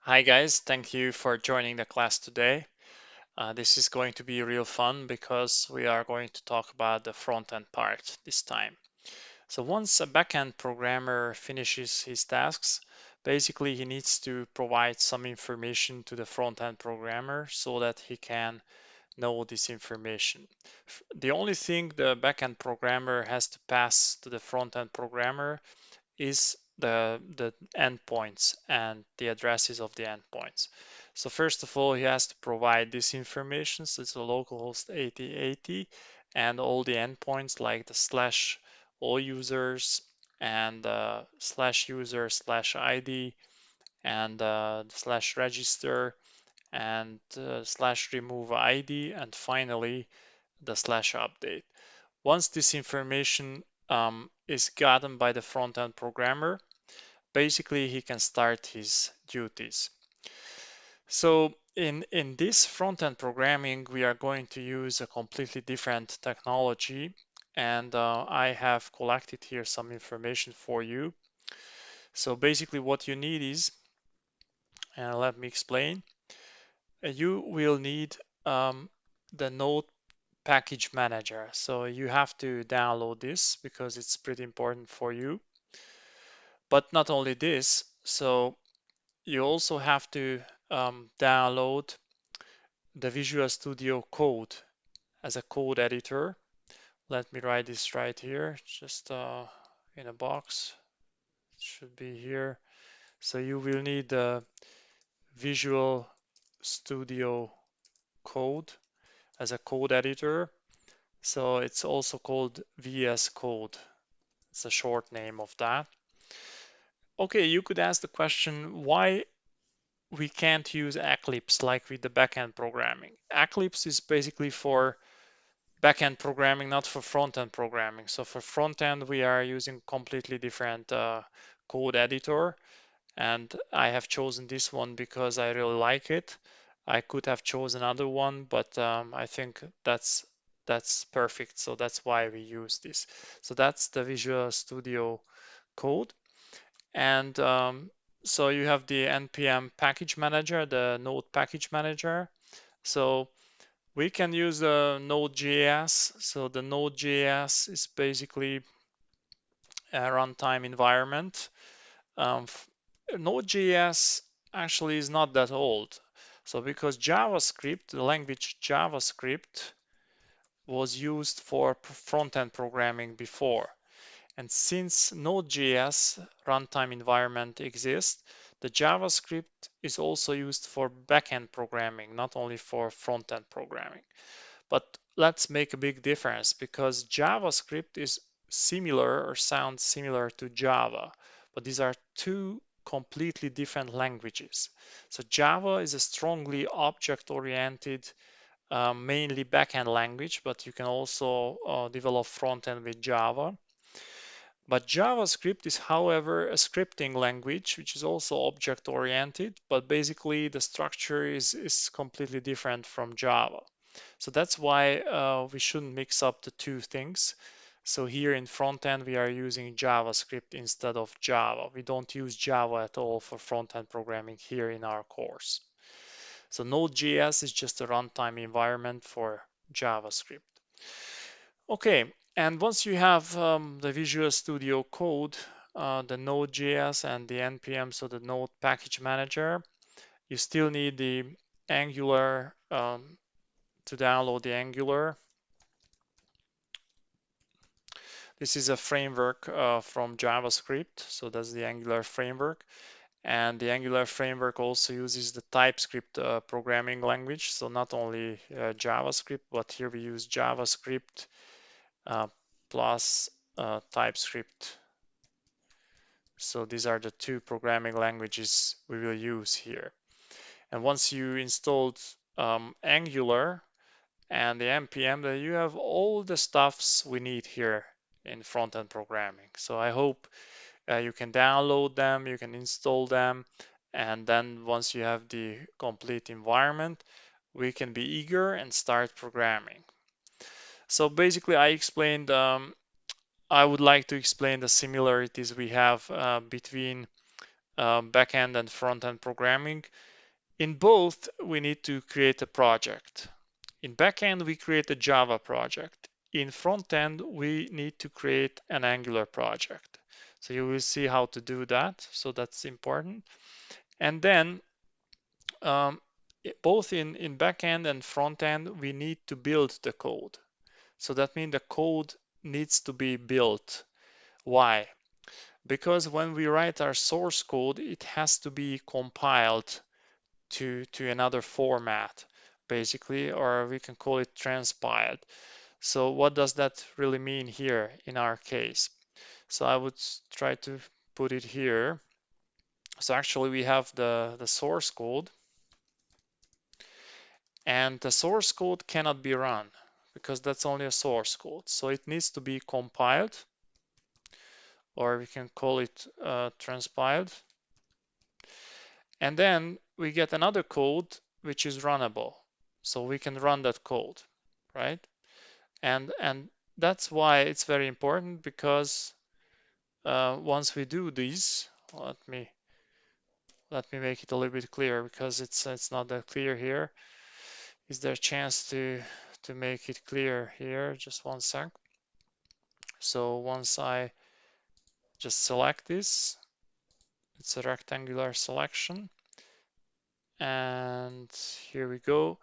Hi guys, thank you for joining the class today. This is going to be real fun because we are going to talk about the front-end part this time. So once a backend programmer finishes his tasks, basically he needs to provide some information to the front-end programmer so that he can know this information. The only thing the backend programmer has to pass to the front-end programmer is the endpoints and the addresses of the endpoints. So first of all, he has to provide this information. So it's a localhost 8080 and all the endpoints like the slash all users and slash user slash ID and slash register and slash remove ID and finally the slash update. Once this information is gotten by the front-end programmer, basically he can start his duties. So in this front-end programming, we are going to use a completely different technology, and I have collected here some information for you. So basically what you need is, and let me explain, you will need the Node package manager. So you have to download this because it's pretty important for you. But not only this, so you also have to download the Visual Studio Code as a code editor. Let me write this right here, just in a box. It should be here. So you will need the Visual Studio Code as a code editor. So it's also called VS Code. It's a short name of that. Okay, you could ask the question, why we can't use Eclipse like with the backend programming? Eclipse is basically for backend programming, not for front-end programming. So for front-end, we are using completely different code editor, and I have chosen this one because I really like it. I could have chosen another one, but I think that's perfect. So that's why we use this. So that's the Visual Studio Code. And so you have the npm package manager, the Node package manager. So we can use the Node.js. So the Node.js is basically a runtime environment. Node.js actually is not that old. So because JavaScript, the language JavaScript, was used for front-end programming before. And since Node.js runtime environment exists, the JavaScript is also used for backend programming, not only for front-end programming. But let's make a big difference because JavaScript is similar or sounds similar to Java, but these are two completely different languages. So Java is a strongly object-oriented, mainly backend language, but you can also develop front-end with Java. But JavaScript is, however, a scripting language, which is also object-oriented, but basically the structure is completely different from Java. So that's why we shouldn't mix up the two things. So here in front end, we are using JavaScript instead of Java. We don't use Java at all for front end programming here in our course. So Node.js is just a runtime environment for JavaScript. Okay, and once you have the Visual Studio Code, the Node.js and the NPM, so the Node Package Manager, you still need the Angular to download the Angular. This is a framework from JavaScript, so that's the Angular framework. And the Angular framework also uses the TypeScript programming language, so not only JavaScript, but here we use JavaScript plus TypeScript. So these are the two programming languages we will use here. And once you installed Angular and the NPM, then you have all the stuffs we need here in front-end programming. So I hope you can download them, you can install them, and then once you have the complete environment, we can be eager and start programming. So basically, I would like to explain the similarities we have between backend and front-end programming. In both, we need to create a project. In backend, we create a Java project. In front-end, we need to create an Angular project. So you will see how to do that. So that's important. And then um, both in backend and front-end, we need to build the code. So that means the code needs to be built. Why? Because when we write our source code, it has to be compiled to another format, basically, or we can call it transpiled. So what does that really mean here in our case? So I would try to put it here. So actually we have the source code, and the source code cannot be run because that's only a source code. So it needs to be compiled, or we can call it transpiled. And then we get another code which is runnable. So we can run that code, right? And that's why it's very important, because once we do these, let me make it a little bit clearer, because it's not that clear here. Is there a chance to make it clear here? Just one sec. So once I just select this, it's a rectangular selection, and here we go.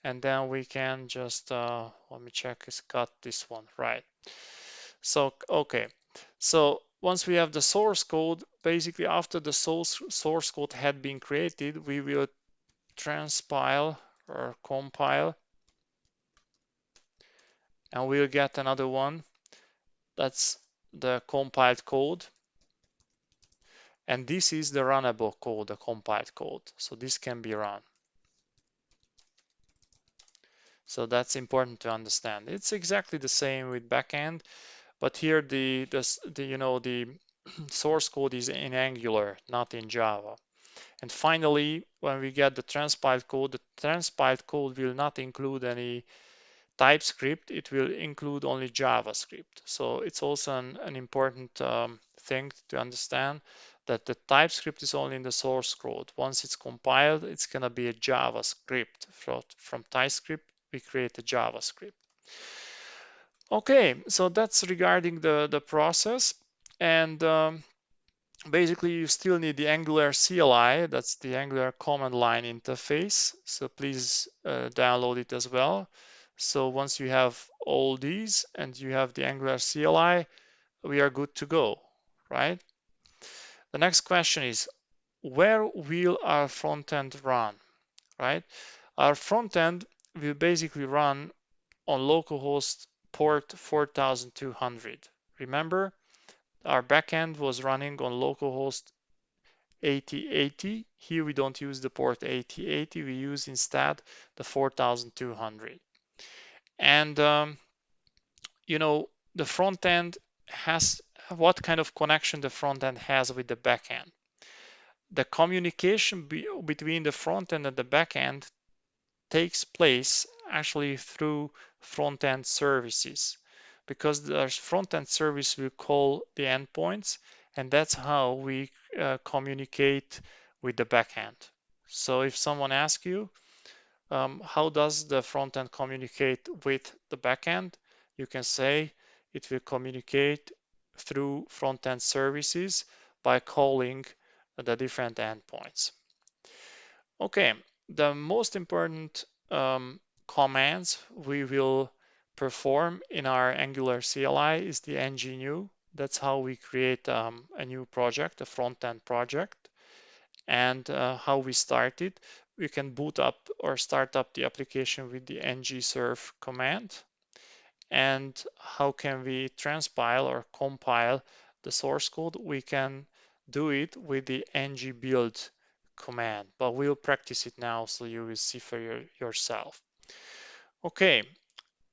And then we can just let me check, it's got this one right. So okay, so once we have the source code, basically after the source code had been created, we will transpile or compile, and we'll get another one. That's the compiled code. And this is the runnable code, the compiled code. So this can be run. So that's important to understand. It's exactly the same with backend, but here the source code is in Angular, not in Java. And finally, when we get the transpiled code will not include any TypeScript, it will include only JavaScript. So it's also an important thing to understand, that the TypeScript is only in the source code. Once it's compiled, it's going to be a JavaScript. From TypeScript, we create a JavaScript. Okay, so that's regarding the process. And basically, you still need the Angular CLI, that's the Angular command line interface. So please download it as well. So once you have all these and you have the Angular CLI, we are good to go, right? The next question is, where will our front end run, right? Our front end will basically run on localhost port 4200. Remember, our backend was running on localhost 8080. Here we don't use the port 8080, we use instead the 4200. And the front end has, what kind of connection the front end has with the back end. The communication between the front end and the back end takes place actually through front end services, because the front end service will call the endpoints, and that's how we communicate with the back end. So if someone asks you, how does the front end communicate with the back end? You can say it will communicate through front end services by calling the different endpoints. Okay, the most important commands we will perform in our Angular CLI is the ng-new. That's how we create a new project, a front-end project. And how we start it, we can boot up or start up the application with the ng-serve command. And how can we transpile or compile the source code? We can do it with the ng-build command, but we'll practice it now so you will see for yourself. Okay,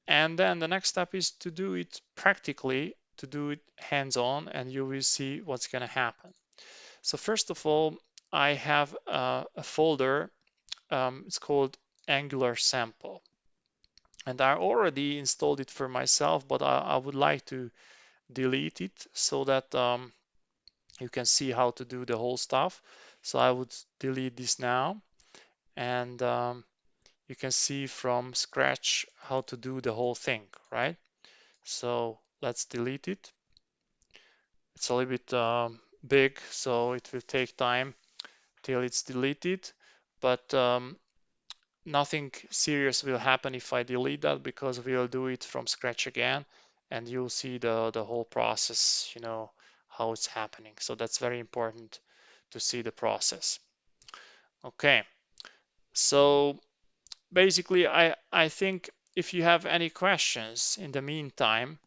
and then the next step is to do it practically, to do it hands-on, and you will see what's going to happen. So first of all, I have a folder, it's called Angular sample. And I already installed it for myself, but I would like to delete it so that You can see how to do the whole stuff. So I would delete this now, and you can see from scratch how to do the whole thing, right? So let's delete it. It's a little bit big, so it will take time till it's deleted, but nothing serious will happen if I delete that, because we'll do it from scratch again, and you'll see the whole process, how it's happening. So that's very important to see the process. Okay, so basically I think if you have any questions in the meantime,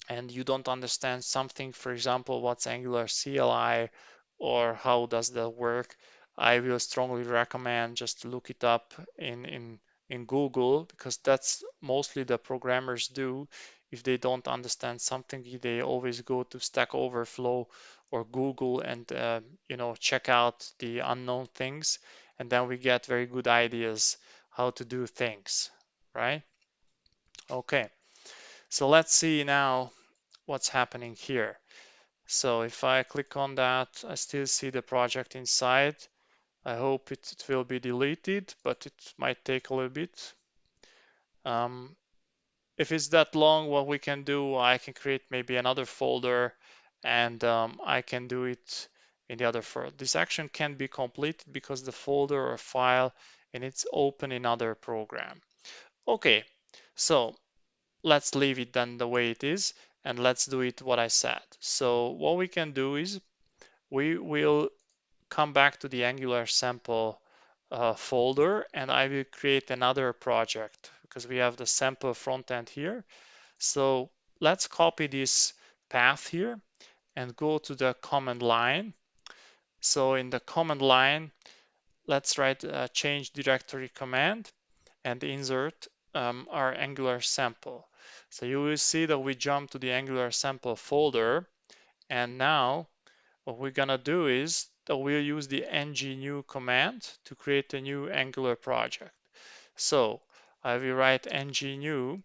and you don't understand something, for example, what's Angular CLI or how does that work, I will strongly recommend just to look it up in Google, because that's mostly the programmers do. If they don't understand something, they always go to Stack Overflow or Google and check out the unknown things, and then we get very good ideas how to do things, right? Okay, so let's see now what's happening here. So if I click on that, I still see the project inside. I hope it will be deleted, but it might take a little bit. Um, if it's that long, what we can do, I can create maybe another folder, and I can do it in the other folder. This action can be completed because the folder or file and it's open in other program. Okay, so let's leave it then the way it is, and let's do it what I said. So what we can do is we will come back to the Angular sample folder, and I will create another project because we have the sample front end here. So let's copy this path here and go to the command line. So in the command line, let's write a change directory command and insert our Angular sample. So you will see that we jump to the Angular sample folder, and now what we're gonna do is that we'll use the ng-new command to create a new Angular project. So I will write ng-new,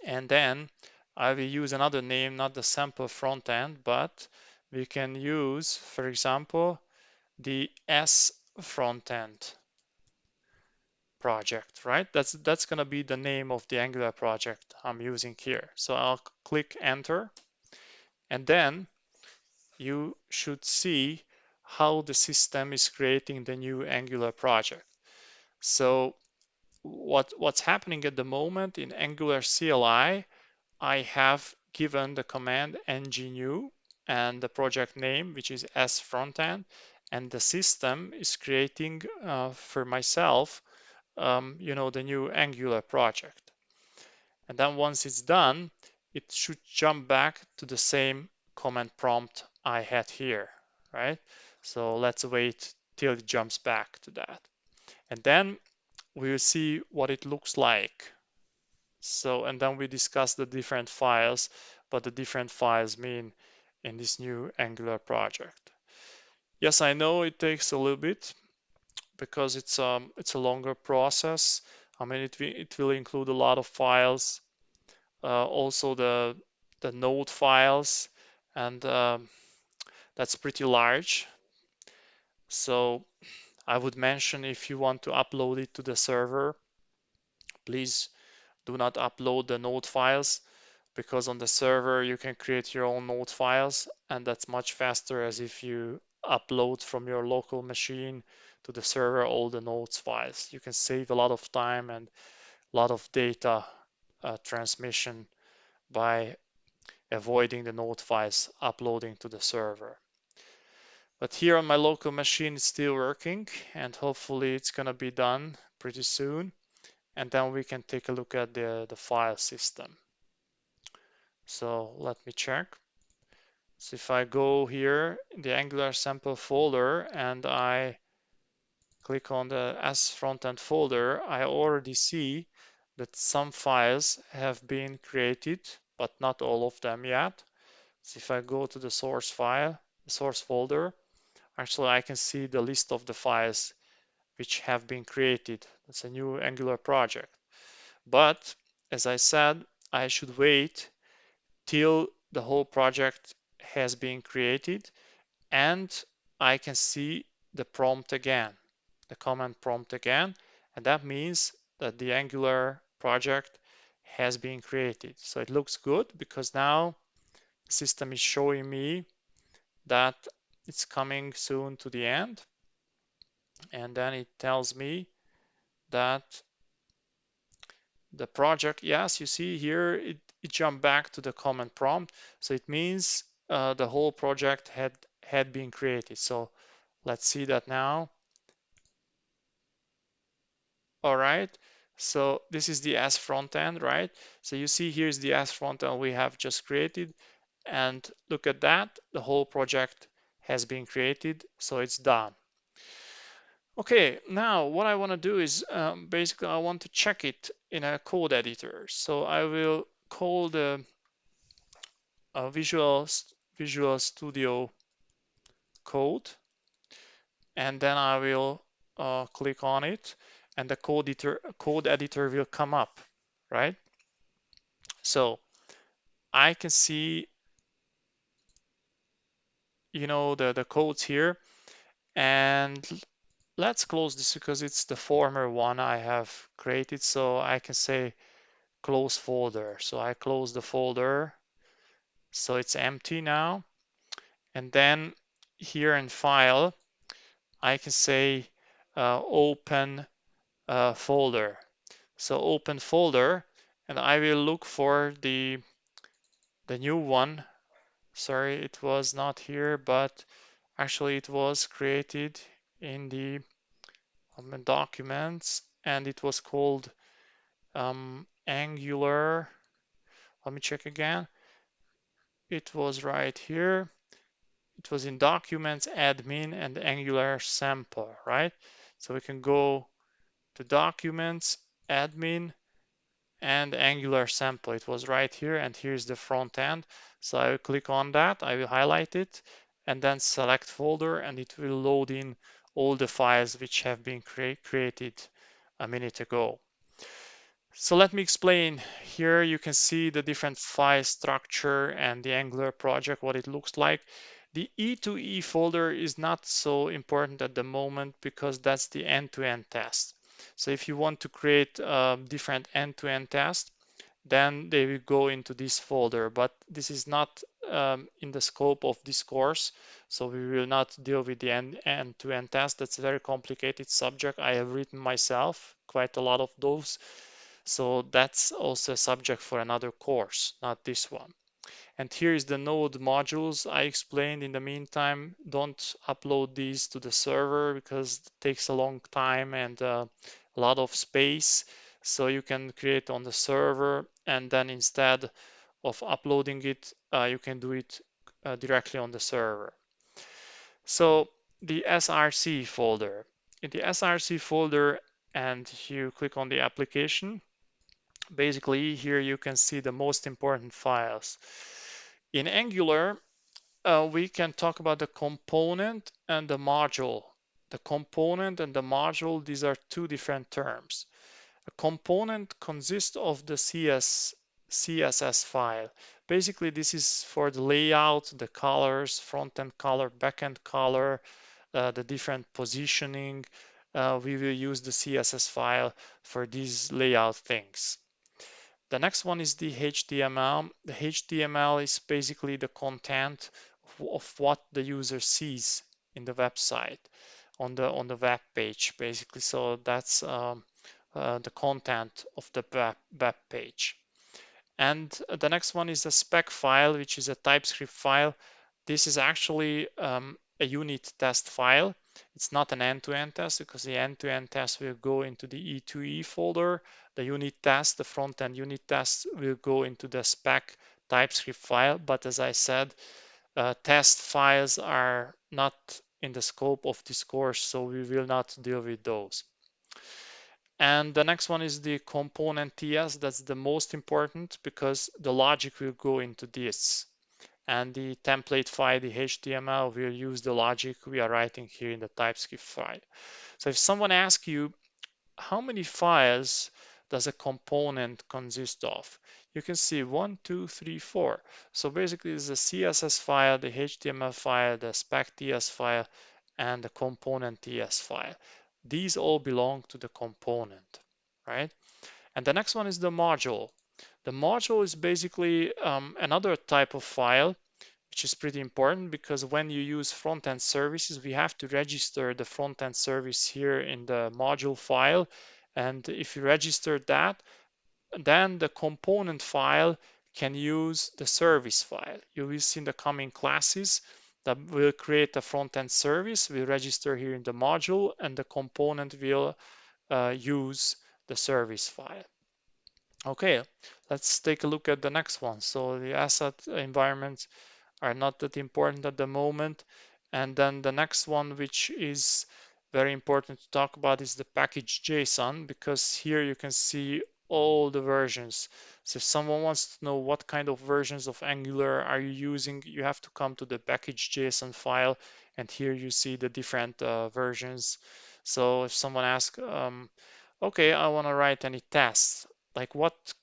and then I will use another name, not the sample front end, but we can use, for example, the S front end project, right? That's gonna be the name of the Angular project I'm using here. So I'll click enter, and then you should see how the system is creating the new Angular project. So what's happening at the moment in Angular CLI, I have given the command ng-new and the project name, which is S frontend, and the system is creating for myself, the new Angular project. And then once it's done, it should jump back to the same command prompt I had here, right? So let's wait till it jumps back to that. And then we'll see what it looks like. So, and then we discuss the different files, what the different files mean in this new Angular project. Yes, I know it takes a little bit because it's a longer process. I mean, it will include a lot of files, also the node files, and that's pretty large. So I would mention, if you want to upload it to the server, please do not upload the node files, because on the server you can create your own node files, and that's much faster as if you upload from your local machine to the server all the nodes files. You can save a lot of time and a lot of data transmission by avoiding the node files uploading to the server. But here on my local machine, it's still working, and hopefully it's gonna be done pretty soon. And then we can take a look at the file system. So let me check. So if I go here in the Angular sample folder and I click on the S frontend folder, I already see that some files have been created, but not all of them yet. So if I go to the source file, the source folder, actually I can see the list of the files which have been created. It's a new Angular project. But as I said, I should wait till the whole project has been created, and I can see the prompt again, the command prompt again, and that means that the Angular project has been created. So it looks good because now the system is showing me that it's coming soon to the end, and then it tells me that the project, yes, you see here it jumped back to the command prompt, so it means the whole project had been created. So let's see that now. All right, so this is the S front end, right? So you see here's the S front end we have just created, and look at that, the whole project has been created, so it's done. Okay, now what I want to do is basically I want to check it in a code editor. So I will call the Visual Studio Code, and then I will click on it, and the code editor will come up, right? So I can see, the codes here, and let's close this because it's the former one I have created. So I can say close folder. So I close the folder, so it's empty now. And then here in file, I can say open folder. So open folder, and I will look for the new one. Sorry, it was not here, but actually it was created in the documents, and it was called Angular. Let me check again. It was right here. It was in documents, admin, and Angular sample, right? So we can go to documents, admin, and Angular sample. It was right here, and here's the front end. So I will click on that, I will highlight it, and then select folder, and it will load in all the files which have been created a minute ago. So let me explain. Here you can see the different file structure and the Angular project, what it looks like. The E2E folder is not so important at the moment because that's the end-to-end test. So if you want to create different end-to-end tests, then they will go into this folder, but this is not in the scope of this course, so we will not deal with the end-to-end test. That's a very complicated subject. I have written myself quite a lot of those, so that's also a subject for another course, not this one. And here is the node modules I explained. In the meantime, don't upload these to the server because it takes a long time and a lot of space. So you can create on the server, and then instead of uploading it, you can do it directly on the server. So the SRC folder. In the SRC folder, and you click on the application, basically here you can see the most important files. In Angular, we can talk about the component and the module. The component and the module, these are two different terms. A component consists of the CSS file. Basically, this is for the layout, the colors, front-end color, back-end color, the different positioning. We will use the CSS file for these layout things. The next one is the HTML. The HTML is basically the content of what the user sees in the website, on the web page, basically. So that's the content of the web page. And the next one is the spec file, which is a TypeScript file. This is actually a unit test file. It's not an end-to-end test because the end-to-end test will go into the E2E folder. The unit test, the front-end unit test, will go into the spec TypeScript file. But as I said, test files are not in the scope of this course, so we will not deal with those. And the next one is the component TS. That's the most important because the logic will go into this. And the template file, the HTML, will use the logic we are writing here in the TypeScript file. So if someone asks you, how many files does a component consist of? You can see 1, 2, 3, 4. So basically it's a CSS file, the HTML file, the spec.ts file, and the component.ts file. These all belong to the component, right? And the next one is the module. The module is basically another type of file, which is pretty important because when you use front-end services, we have to register the front-end service here in the module file. And if you register that, then the component file can use the service file. You will see in the coming classes that will create a front-end service. We register here in the module, and the component will use the service file. Okay, let's take a look at the next one. So the asset environments are not that important at the moment. And then the next one, which is very important to talk about, is the package JSON, because here you can see all the versions. So if someone wants to know what kind of versions of Angular are you using, you have to come to the package JSON file, and here you see the different versions. So if someone asks, okay, I want to write any tests, like what's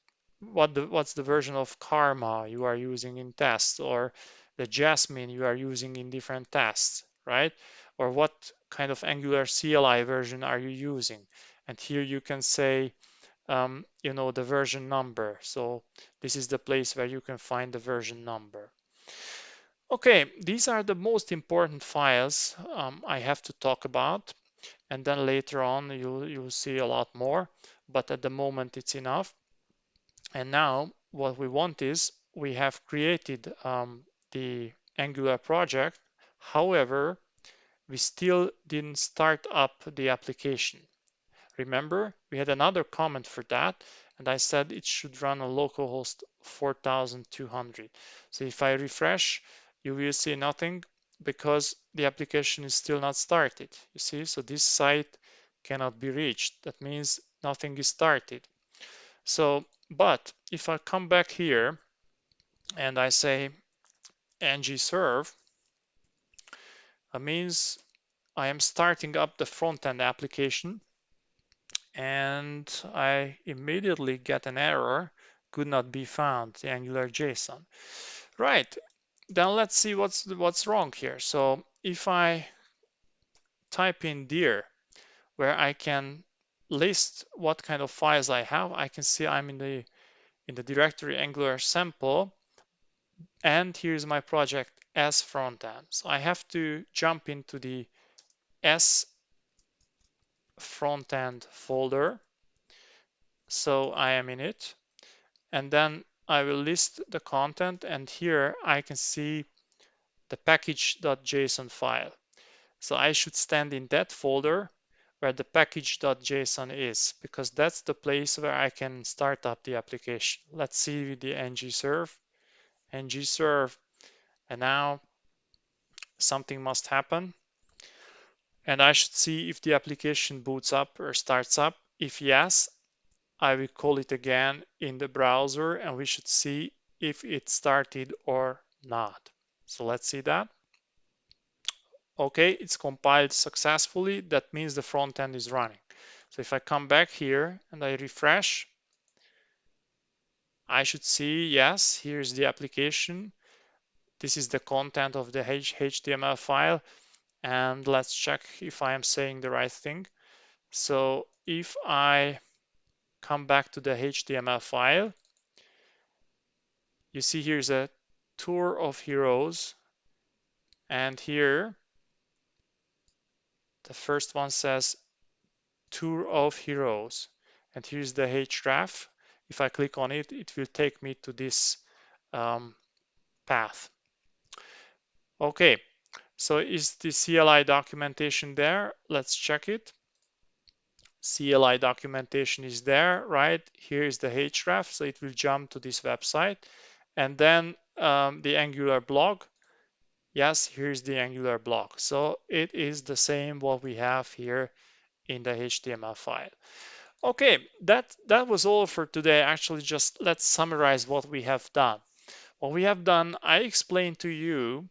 the version of Karma you are using in tests, or the Jasmine you are using in different tests, right? Or what kind of Angular CLI version are you using? And here you can say, the version number. So this is the place where you can find the version number. Okay, these are the most important files I have to talk about. And then later on, you'll see a lot more. But at the moment, it's enough. And now what we want is we have created the Angular project. However, we still didn't start up the application. Remember, we had another comment for that, and I said it should run on localhost 4200. So if I refresh, you will see nothing because the application is still not started. You see, so this site cannot be reached. That means nothing is started. So, but if I come back here and I say ng-serve, that means I am starting up the front-end application, and I immediately get an error, could not be found, the Angular JSON. Right, then let's see what's wrong here. So if I type in dir, where I can list what kind of files I have, I can see I'm in the directory Angular sample, and here's my project as frontend. So I have to jump into the S frontend folder. So I am in it, and then I will list the content, and here I can see the package.json file. So I should stand in that folder where the package.json is, because that's the place where I can start up the application. Let's see the ng-serve, and now something must happen. And I should see if the application boots up or starts up. If yes, I will call it again in the browser, and we should see if it started or not. So let's see that. Okay, it's compiled successfully. That means the front end is running. So if I come back here and I refresh, I should see, yes, here's the application. This is the content of the HTML file. And let's check if I am saying the right thing. So if I come back to the HTML file, you see here's a tour of heroes, and here the first one says tour of heroes, and here's the href. If I click on it, it will take me to this path. Okay, so is the CLI documentation there? Let's check it. CLI documentation is there, right? Here is the href, so it will jump to this website. And then the Angular blog. Yes, here's the Angular blog. So it is the same what we have here in the HTML file. Okay, that was all for today. Actually, just let's summarize what we have done. What we have done, I explained to you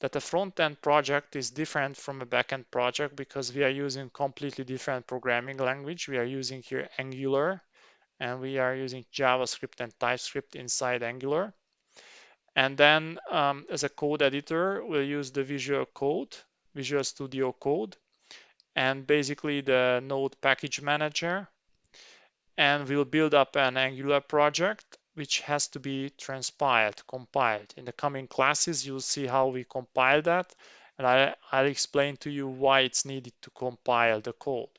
that a front-end project is different from a back-end project because we are using completely different programming language. We are using here Angular, and we are using JavaScript and TypeScript inside Angular. And then as a code editor, we'll use the Visual Studio Code, and basically the Node Package Manager. And we'll build up an Angular project, which has to be compiled. In the coming classes, you'll see how we compile that, and I'll explain to you why it's needed to compile the code.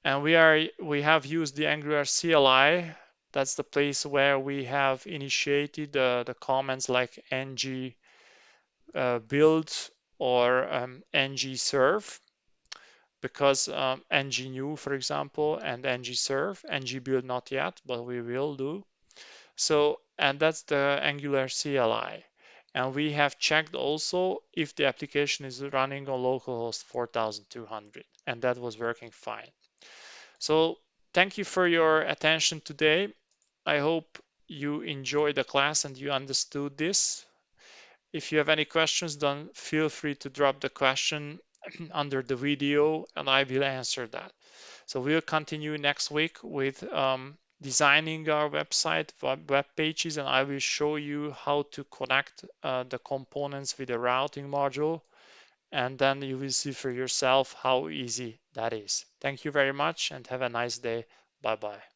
And we have used the Angular CLI. That's the place where we have initiated the comments like ng build or ng serve, because ng new, for example, and ng serve, ng build not yet, but we will do. So, and that's the Angular CLI. And we have checked also if the application is running on localhost 4200, and that was working fine. So thank you for your attention today. I hope you enjoyed the class and you understood this. If you have any questions, then feel free to drop the question under the video and I will answer that. So we'll continue next week with designing our website, web pages, and I will show you how to connect the components with the routing module. And then you will see for yourself how easy that is. Thank you very much and have a nice day. Bye bye.